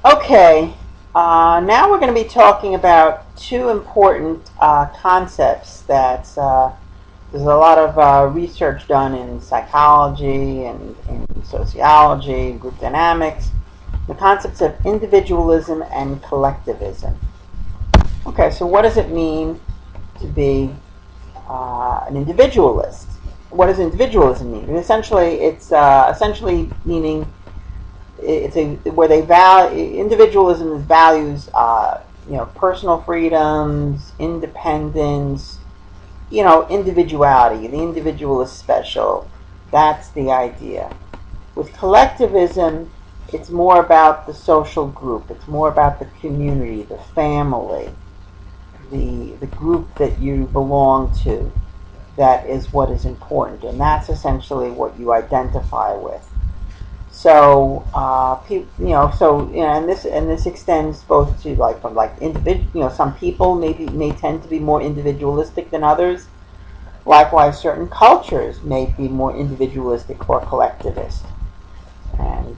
Okay, now we're going to be talking about two important concepts that there's a lot of research done in psychology and in sociology, group dynamics, the concepts of individualism and collectivism. Okay, so what does it mean to be an individualist? What does individualism mean? And essentially, it's essentially meaning it's a where they value individualism values personal freedoms, independence, individuality. The individual is special. That's the idea. With collectivism, it's more about the social group. It's more about the community, the family, the group that you belong to. That is what is important, and that's essentially what you identify with. So, and this extends both to individual. Some people may tend to be more individualistic than others. Likewise, certain cultures may be more individualistic or collectivist, and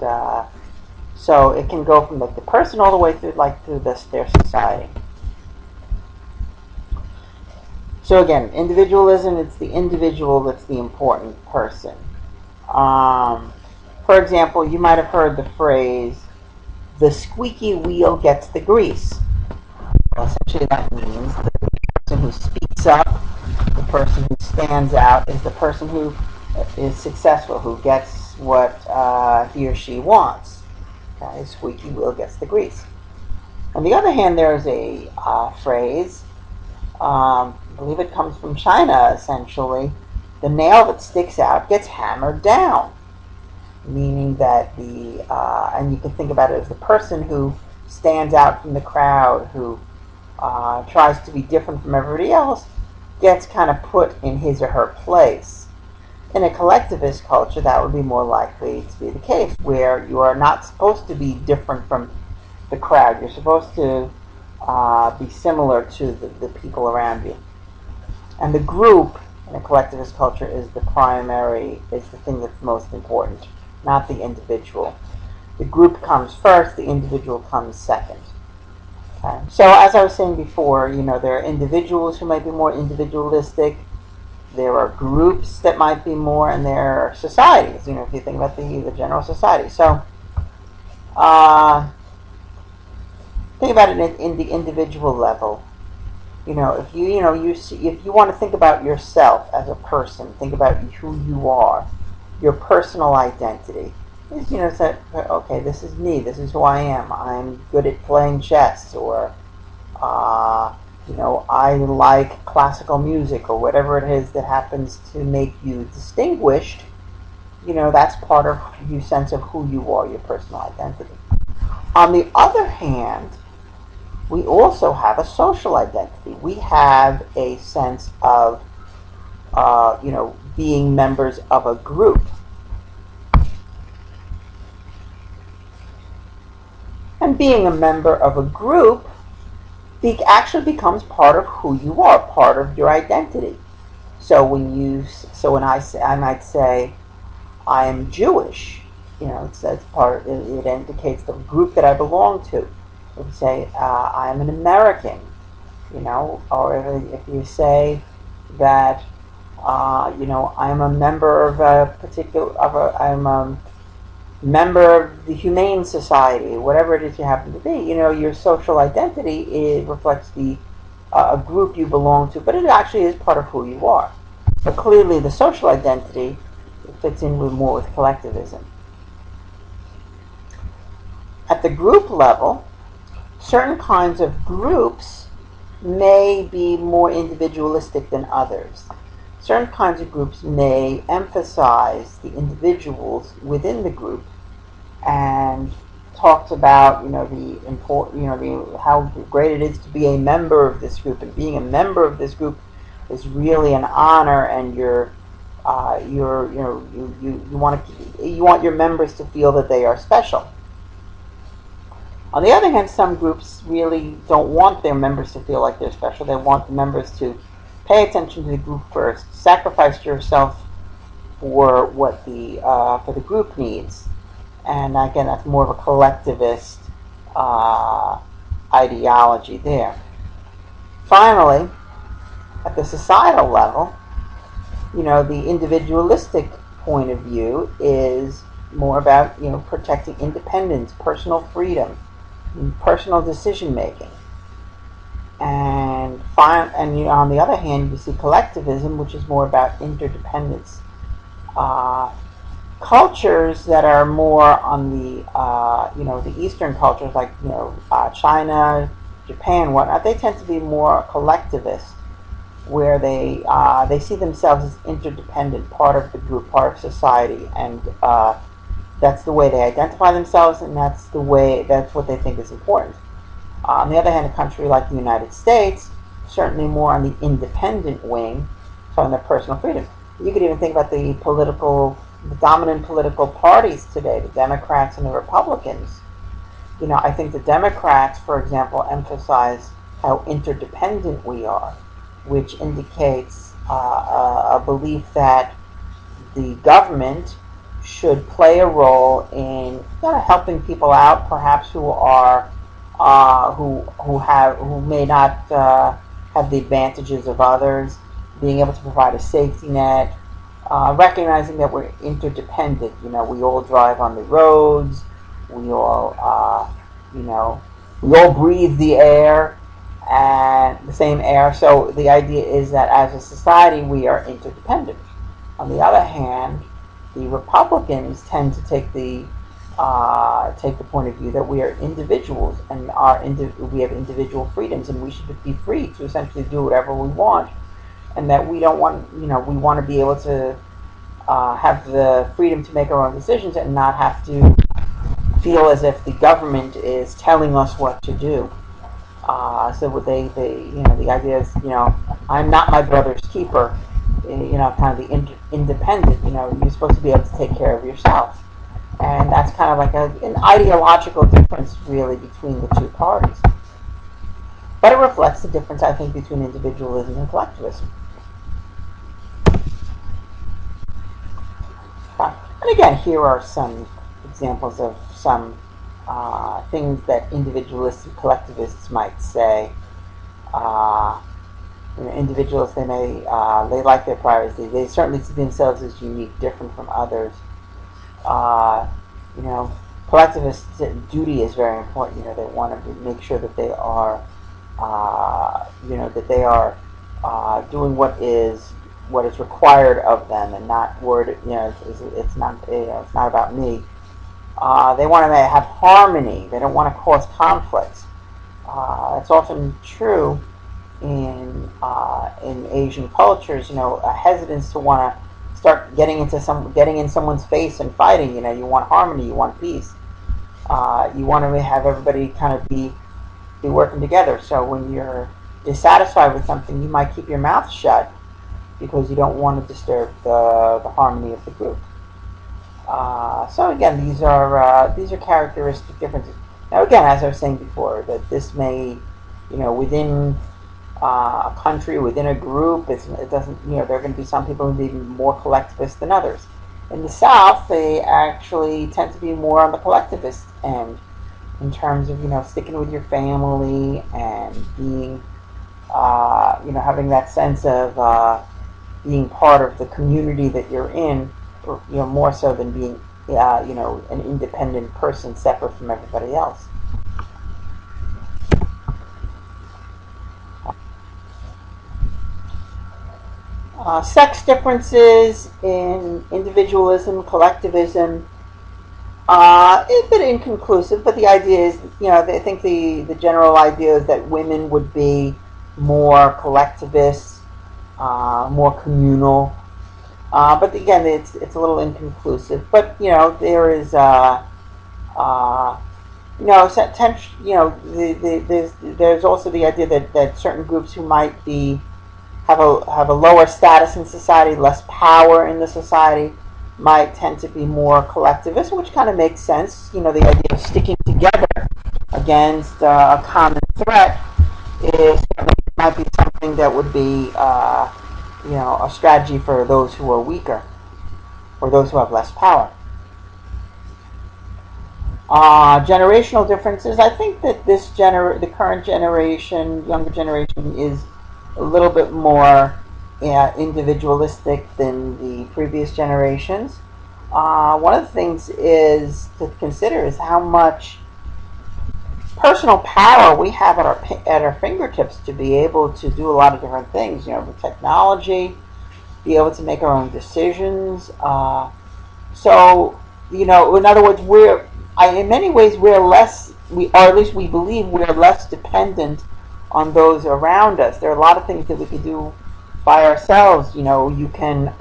so it can go from the person all the way through their society. So again, individualism, it's the individual that's the important person. For example, you might have heard the phrase, the squeaky wheel gets the grease. Well, essentially that means that the person who speaks up, the person who stands out, is the person who is successful, who gets what he or she wants. Okay, squeaky wheel gets the grease. On the other hand, there's a phrase, I believe it comes from China, essentially, the nail that sticks out gets hammered down. Meaning that and you can think about it as the person who stands out from the crowd, who tries to be different from everybody else, gets kind of put in his or her place. In a collectivist culture, that would be more likely to be the case, where you are not supposed to be different from the crowd. You're supposed to be similar to the people around you. And the group in a collectivist culture is the thing that's most important, not the individual. The group comes first, the individual comes second. Okay. So as I was saying before, there are individuals who might be more individualistic, there are groups that might be more, and there are societies, if you think about the general society. So think about it in the individual level. If you want to think about yourself as a person, think about who you are, your personal identity. Say, okay, this is me. This is who I am. I'm good at playing chess, or I like classical music, or whatever it is that happens to make you distinguished. That's part of your sense of who you are, your personal identity. On the other hand, we also have a social identity. We have a sense of, being members of a group. And being a member of a group actually becomes part of who you are, part of your identity. So when I might say, I am Jewish. It indicates the group that I belong to. If you say, I am an American, or if you say that, I am a member of I'm a member of the Humane Society, whatever it is you happen to be, your social identity reflects a group you belong to, but it actually is part of who you are. But clearly the social identity fits in more with collectivism. At the group level, certain kinds of groups may be more individualistic than others. Certain kinds of groups may emphasize the individuals within the group and talks about how great it is to be a member of this group, and being a member of this group is really an honor, and you want your members to feel that they are special. On the other hand, some groups really don't want their members to feel like they're special. They want the members to pay attention to the group first, sacrifice yourself for what the group needs. And again, that's more of a collectivist ideology there. Finally, at the societal level, the individualistic point of view is more about, protecting independence, personal freedom, personal decision making. And on the other hand, you see collectivism, which is more about interdependence. Cultures that are more on the the Eastern cultures, like China, Japan, whatnot, they tend to be more collectivist, where they see themselves as interdependent, part of the group, part of society, and that's the way they identify themselves, and that's what they think is important. On the other hand, a country like the United States, certainly more on the independent wing, so on their personal freedom. You could even think about the dominant political parties today, the Democrats and the Republicans. I think the Democrats, for example, emphasize how interdependent we are, which indicates a belief that the government should play a role in helping people out, perhaps who are who may not have the advantages of others, being able to provide a safety net, recognizing that we're interdependent. We all drive on the roads, we all we all breathe the air, and the same air. So the idea is that as a society we are interdependent. On the other hand, the Republicans tend to take the point of view that we are individuals and we have individual freedoms, and we should be free to essentially do whatever we want, and that we don't want we want to be able to have the freedom to make our own decisions and not have to feel as if the government is telling us what to do. So what they the idea is, I'm not my brother's keeper. Kind of the independent. You're supposed to be able to take care of yourself, and that's kind of like an ideological difference, really, between the two parties. But it reflects the difference, I think, between individualism and collectivism. And again, here are some examples of some things that individualists and collectivists might say. Individuals, they like their privacy. They certainly see themselves as unique, different from others. Collectivist duty is very important. They want to make sure that they are, doing what is required of them, and not word. It's not about me. They want to have harmony. They don't want to cause conflicts. It's often true in Asian cultures. A hesitance to want to start getting in someone's face and fighting. You want harmony. You want peace. You want to have everybody kind of be working together. So when you're dissatisfied with something, you might keep your mouth shut because you don't want to disturb the harmony of the group. So again, these are characteristic differences. Now again, as I was saying before, that this may, within a country, within a group, it doesn't, there are going to be some people who may be more collectivist than others. In the South, they actually tend to be more on the collectivist end, in terms of sticking with your family and being, having that sense of being part of the community that you're in, more so than being, an independent person separate from everybody else. Sex differences in individualism, collectivism, a bit inconclusive, but the idea is, I think the general idea is that women would be more collectivist, more communal. But again, it's a little inconclusive. But there is there's also the idea that certain groups who might have a lower status in society, less power in the society, might tend to be more collectivist, which kind of makes sense. The idea of sticking together against a common threat might be something that would be a strategy for those who are weaker or those who have less power. Generational differences. I think that the current generation, younger generation, is a little bit more individualistic than the previous generations. One of the things is to consider is how much personal power we have at our fingertips to be able to do a lot of different things. With technology, be able to make our own decisions. So, in other words, in many ways, or at least we believe we're less dependent on those around us. There are a lot of things that we can do by ourselves. You can,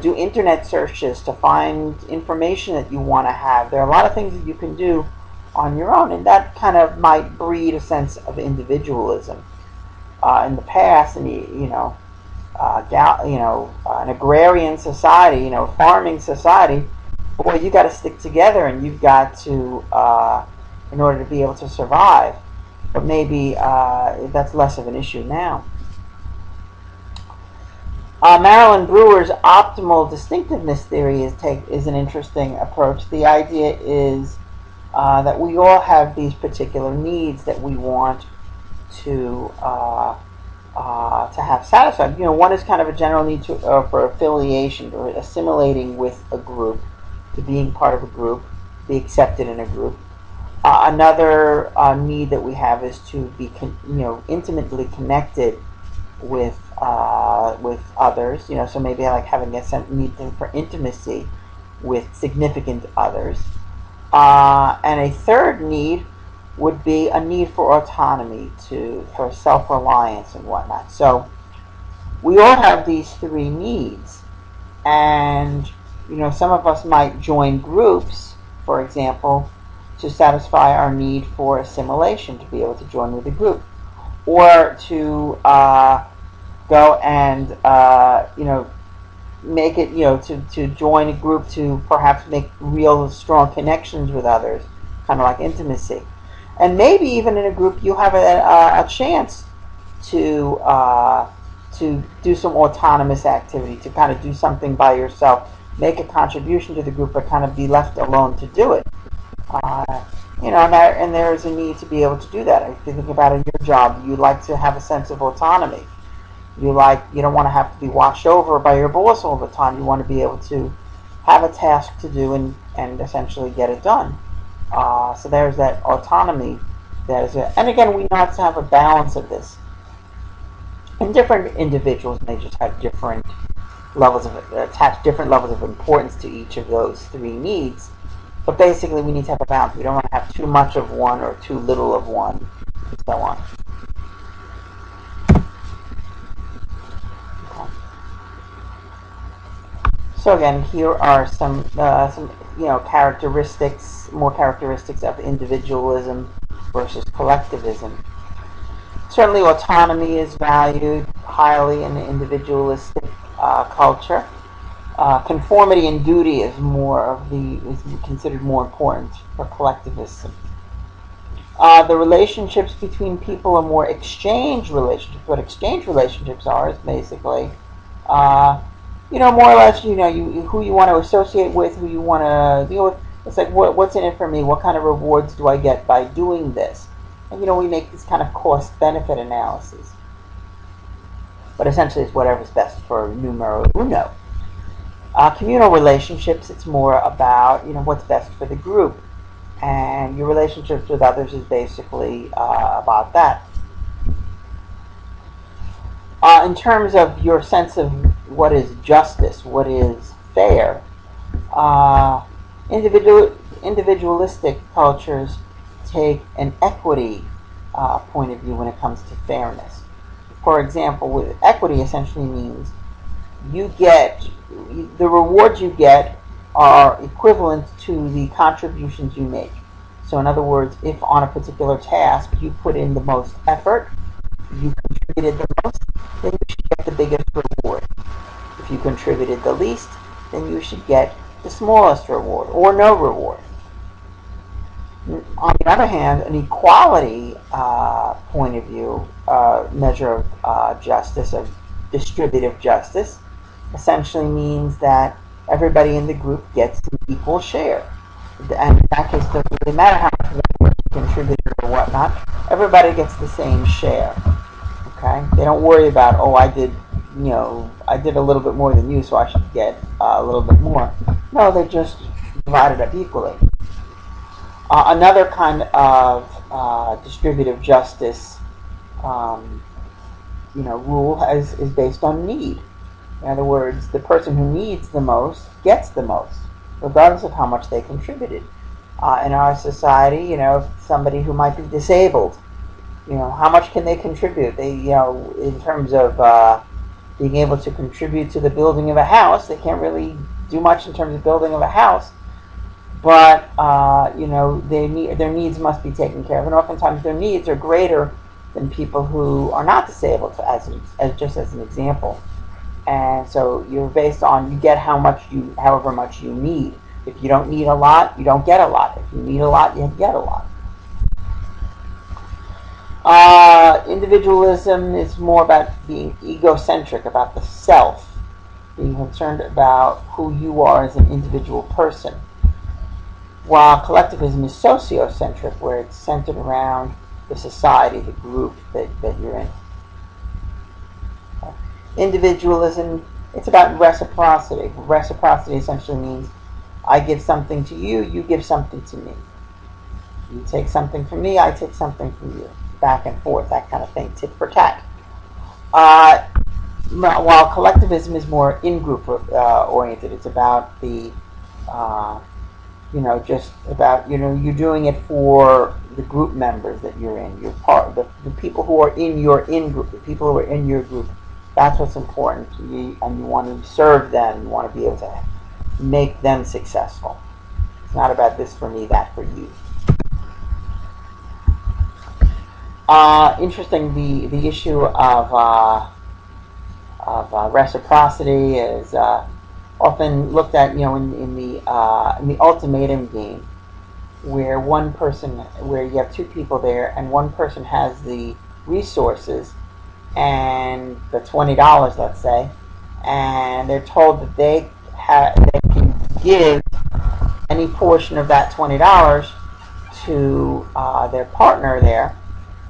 do internet searches to find information that you want to have. There are a lot of things that you can do on your own, and that kind of might breed a sense of individualism. In the past, and an agrarian society, farming society, boy, you got to stick together, and you've got to, in order to be able to survive. But maybe that's less of an issue now. Marilyn Brewer's optimal distinctiveness theory is an interesting approach. The idea is that we all have these particular needs that we want to have satisfied. One is kind of a general need for affiliation, or assimilating with a group, to being part of a group, be accepted in a group. Another need that we have is to be, intimately connected with others. So maybe like having a need for intimacy with significant others. And a third need would be a need for autonomy, for self-reliance and whatnot. So we all have these three needs, and some of us might join groups, for example, to satisfy our need for assimilation, to be able to join with a group, or to go and make it, to join a group to perhaps make real strong connections with others, kind of like intimacy. And maybe even in a group you have a chance to do some autonomous activity, to kind of do something by yourself, make a contribution to the group, but kind of be left alone to do it. And there is a need to be able to do that. If you think about it in your job, you like to have a sense of autonomy. You don't want to have to be watched over by your boss all the time. You want to be able to have a task to do and essentially get it done. So there's that autonomy. And again, we have to have a balance of this. And different individuals may just have different levels attach different levels of importance to each of those three needs. But basically, we need to have a balance. We don't want to have too much of one or too little of one, and so on. So again, here are some characteristics, more characteristics of individualism versus collectivism. Certainly, autonomy is valued highly in the individualistic culture. Conformity and duty is considered more important for collectivism. The relationships between people are more exchange relationships. What exchange relationships are is basically, more or less, who you want to associate with, who you want to deal with. It's like, what's in it for me? What kind of rewards do I get by doing this? And we make this kind of cost-benefit analysis. But essentially, it's whatever's best for numero uno. Communal relationships, it's more about what's best for the group, and your relationships with others is basically about that. In terms of your sense of what is justice, what is fair, individualistic cultures take an equity point of view when it comes to fairness. For example, with equity essentially means the rewards you get are equivalent to the contributions you make. So in other words, if on a particular task you put in the most effort, you contributed the most, then you should get the biggest reward. If you contributed the least, then you should get the smallest reward, or no reward. On the other hand, an equality point of view, measure of justice, of distributive justice, essentially means that everybody in the group gets an equal share. and in that case, it doesn't really matter how much work you contributed or whatnot. Everybody gets the same share. Okay, they don't worry about, oh, I did a little bit more than you, so I should get a little bit more. No, they just divide it up equally. Another kind of distributive justice, rule is based on need. In other words, the person who needs the most gets the most, regardless of how much they contributed. In our society, somebody who might be disabled, how much can they contribute? They, in terms of being able to contribute to the building of a house, they can't really do much in terms of building of a house. But their needs must be taken care of, and oftentimes their needs are greater than people who are not disabled, just as an example. And so you're based on, you get however much you need. If you don't need a lot, you don't get a lot. If you need a lot, you get a lot. Individualism is more about being egocentric, about the self, being concerned about who you are as an individual person. While collectivism is sociocentric, where it's centered around the society, the group that you're in. Individualism, it's about reciprocity. Reciprocity essentially means I give something to you, you give something to me. You take something from me, I take something from you. Back and forth, that kind of thing, tit for tat. While collectivism is more in-group oriented, it's about the just about, you're doing it for the group members that you're in. You're part of the people who are in your in-group, the people who are in your group. That's what's important to you, and you want to serve them. You want to be able to make them successful. It's not about this for me, that for you. Interesting, the issue of reciprocity is often looked at, in the ultimatum game, where where you have two people there, and one person has the resources and the $20, let's say, and they're told that they can give any portion of that $20 to their partner there,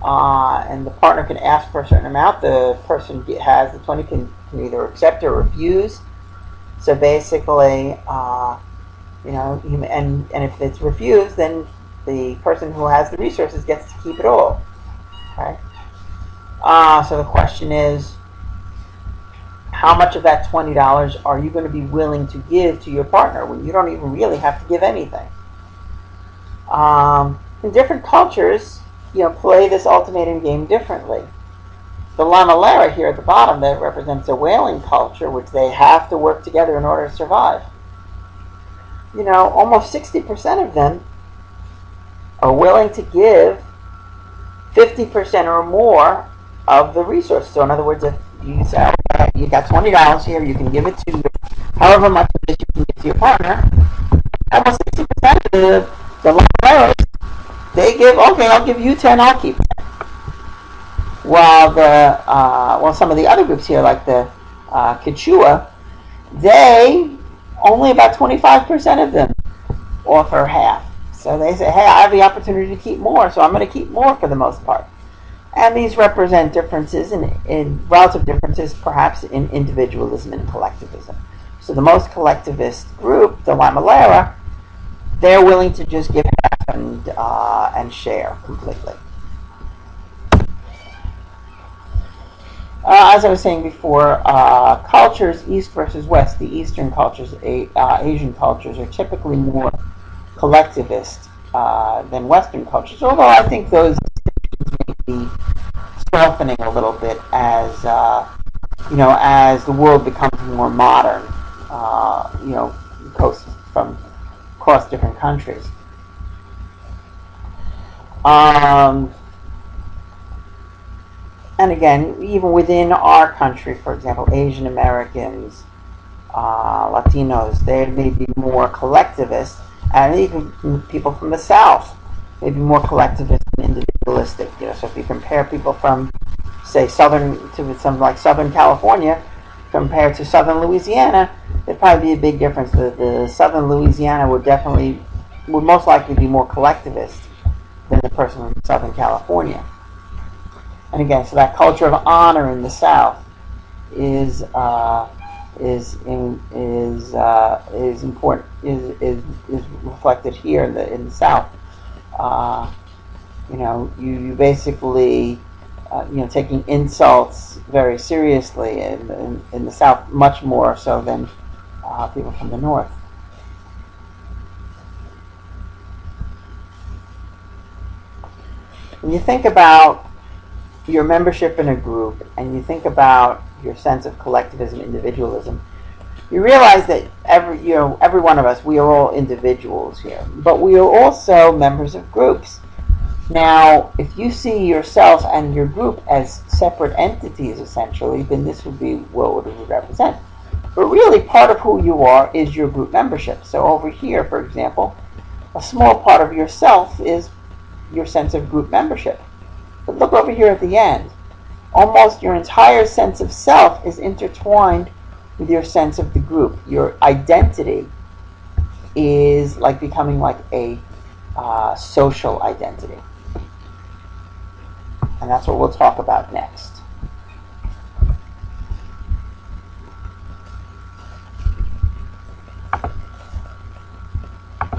and the partner can ask for a certain amount. The person has the 20 can either accept or refuse. So basically, and if it's refused, then the person who has the resources gets to keep it all. Okay. So the question is, how much of that $20 are you going to be willing to give to your partner when you don't even really have to give anything? In different cultures, play this ultimatum game differently. The Lamalera here at the bottom, that represents a whaling culture, which they have to work together in order to survive. Almost 60% of them are willing to give 50% or more of the resources. So in other words, if you say, okay, you got $20 here, you can give it to however much of it you can give to your partner, almost 60% of the Lamaleras, they give, okay, I'll give you 10, I'll keep 10. While some of the other groups here, like the Quechua, they only about 25% of them offer half. So they say, hey, I have the opportunity to keep more, so I'm going to keep more for the most part. And these represent differences in relative differences, perhaps in individualism and collectivism. So the most collectivist group, the Lamalera, they're willing to just give half and share completely. As I was saying before, cultures, East versus West, the Eastern cultures, Asian cultures, are typically more collectivist than Western cultures, although I think those distinctions may be softening a little bit as the world becomes more modern, across different countries. And again, even within our country, for example, Asian Americans, Latinos, they may be more collectivist, and even people from the South may be more collectivist and individualistic. So if you compare people from, say, Southern California compared to Southern Louisiana, there'd probably be a big difference. The Southern Louisiana would definitely would most likely be more collectivist than the person from Southern California. And again, so that culture of honor in the South is important, is reflected here in the South. You basically taking insults very seriously in the South, much more so than people from the North. When you think about your membership in a group and you think about your sense of collectivism, individualism, you realize that every one of us, we are all individuals here, but we are also members of groups. Now, if you see yourself and your group as separate entities, essentially, then this would be what it would represent. But really, part of who you are is your group membership. So over here, for example, a small part of yourself is your sense of group membership. But look over here at the end. Almost your entire sense of self is intertwined with your sense of the group. Your identity is like becoming like a social identity. And that's what we'll talk about next.